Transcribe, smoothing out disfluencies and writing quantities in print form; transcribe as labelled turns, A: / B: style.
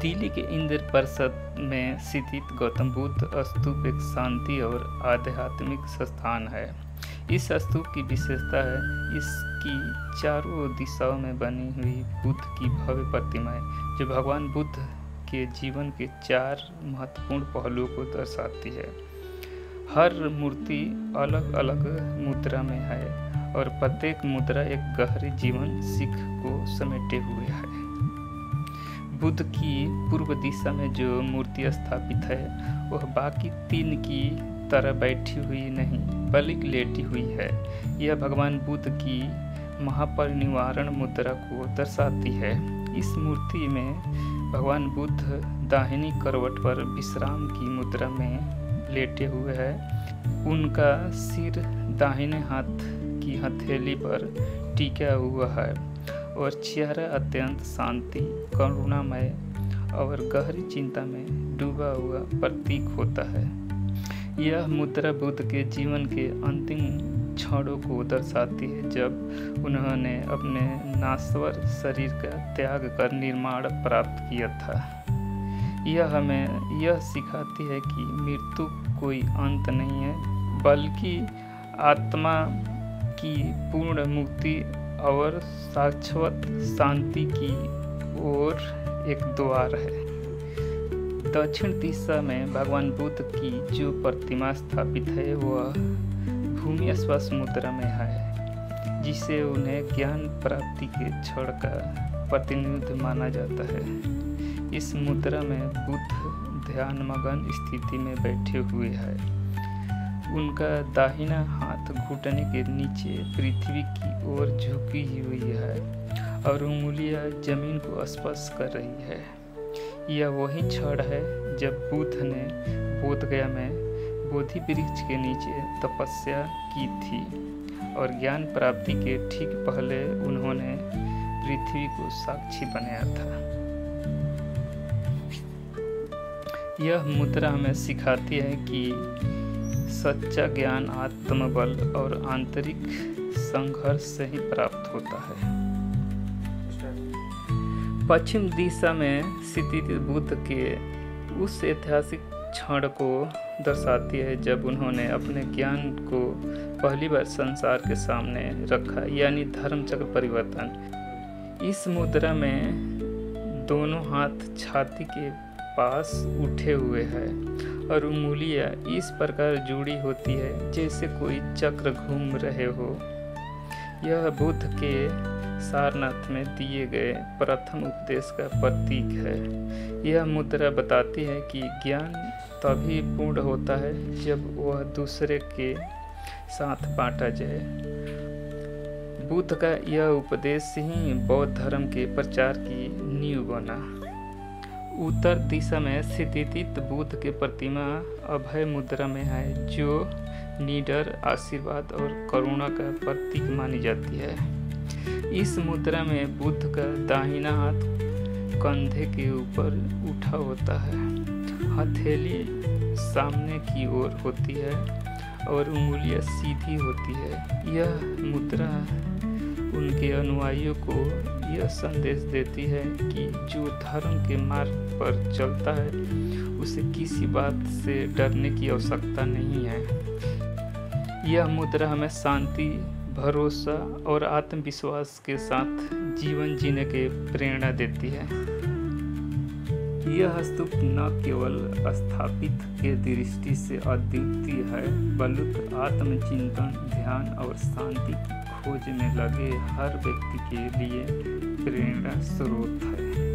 A: दिल्ली के इंद्रप्रस्थ में स्थित गौतम बुद्ध स्तूप एक शांति और आध्यात्मिक स्थान है। इस स्तूप की विशेषता है इसकी चारों दिशाओं में बनी हुई बुद्ध की भव्य प्रतिमाएं, जो भगवान बुद्ध के जीवन के 4 महत्वपूर्ण पहलुओं को दर्शाती है। हर मूर्ति अलग अलग मुद्रा में है और प्रत्येक मुद्रा एक गहरी जीवन सीख को समेटे हुए है। बुद्ध की पूर्व दिशा में जो मूर्ति स्थापित है वह बाकी 3 की तरह बैठी हुई नहीं बल्कि लेटी हुई है। यह भगवान बुद्ध की महापरिनिर्वाण मुद्रा को दर्शाती है। इस मूर्ति में भगवान बुद्ध दाहिनी करवट पर विश्राम की मुद्रा में लेटे हुए हैं। उनका सिर दाहिने हाथ की हथेली पर टिका हुआ है और चेहरा अत्यंत शांति, करुणामय और गहरी चिंता में डूबा हुआ प्रतीक होता है। यह मुद्रा बुद्ध के जीवन के अंतिम क्षणों को दर्शाती है, जब उन्होंने अपने नाश्वर शरीर का त्याग कर निर्वाण प्राप्त किया था। यह हमें यह सिखाती है कि मृत्यु कोई अंत नहीं है, बल्कि आत्मा की पूर्ण मुक्ति और शाश्वत शांति की ओर एक द्वार है। दक्षिण दिशा में भगवान बुद्ध की जो प्रतिमा स्थापित है वह भूमि स्पर्श मुद्रा में है, जिसे उन्हें ज्ञान प्राप्ति के क्षण का प्रतिनिधित्व माना जाता है। इस मुद्रा में बुद्ध ध्यानमग्न स्थिति में बैठे हुए हैं। उनका दाहिना हाथ घुटने के नीचे पृथ्वी की ओर झुकी हुई है और उंगलियां जमीन को स्पर्श कर रही है। यह वही क्षण है जब बुद्ध ने बोधगया में बोधि वृक्ष के नीचे तपस्या की थी और ज्ञान प्राप्ति के ठीक पहले उन्होंने पृथ्वी को साक्षी बनाया था। यह मुद्रा हमें सिखाती है कि सच्चा ज्ञान आत्मबल और आंतरिक संघर्ष से ही प्राप्त होता है। पश्चिम दिशा में स्थित बुद्ध के उस ऐतिहासिक क्षण को दर्शाती है जब उन्होंने अपने ज्ञान को पहली बार संसार के सामने रखा, यानी धर्म चक्र परिवर्तन। इस मुद्रा में दोनों हाथ छाती के पास उठे हुए हैं और उंगलियां इस प्रकार जुड़ी होती है जैसे कोई चक्र घूम रहे हो। यह बुद्ध के सारनाथ में दिए गए प्रथम उपदेश का प्रतीक है। यह मुद्रा बताती है कि ज्ञान तभी पूर्ण होता है जब वह दूसरे के साथ बांटा जाए। बुद्ध का यह उपदेश ही बौद्ध धर्म के प्रचार की नींव बना। उत्तर दिशा में स्थित बुद्ध की प्रतिमा अभय मुद्रा में है, जो निडर, आशीर्वाद और करुणा का प्रतीक मानी जाती है। इस मुद्रा में बुद्ध का दाहिना हाथ कंधे के ऊपर उठा होता है, हथेली सामने की ओर होती है और उंगलियां सीधी होती है। यह मुद्रा उनके अनुयायियों को यह संदेश देती है कि जो धर्म के मार्ग पर चलता है उसे किसी बात से डरने की आवश्यकता नहीं है। यह मुद्रा हमें शांति, भरोसा और आत्मविश्वास के साथ जीवन जीने की प्रेरणा देती है। यह स्तूप न केवल स्थापित के दृष्टि से अद्वितीय है, बल्कि आत्मचिंतन, ध्यान और शांति की खोज में लगे हर व्यक्ति के लिए प्रेरणा स्रोत है।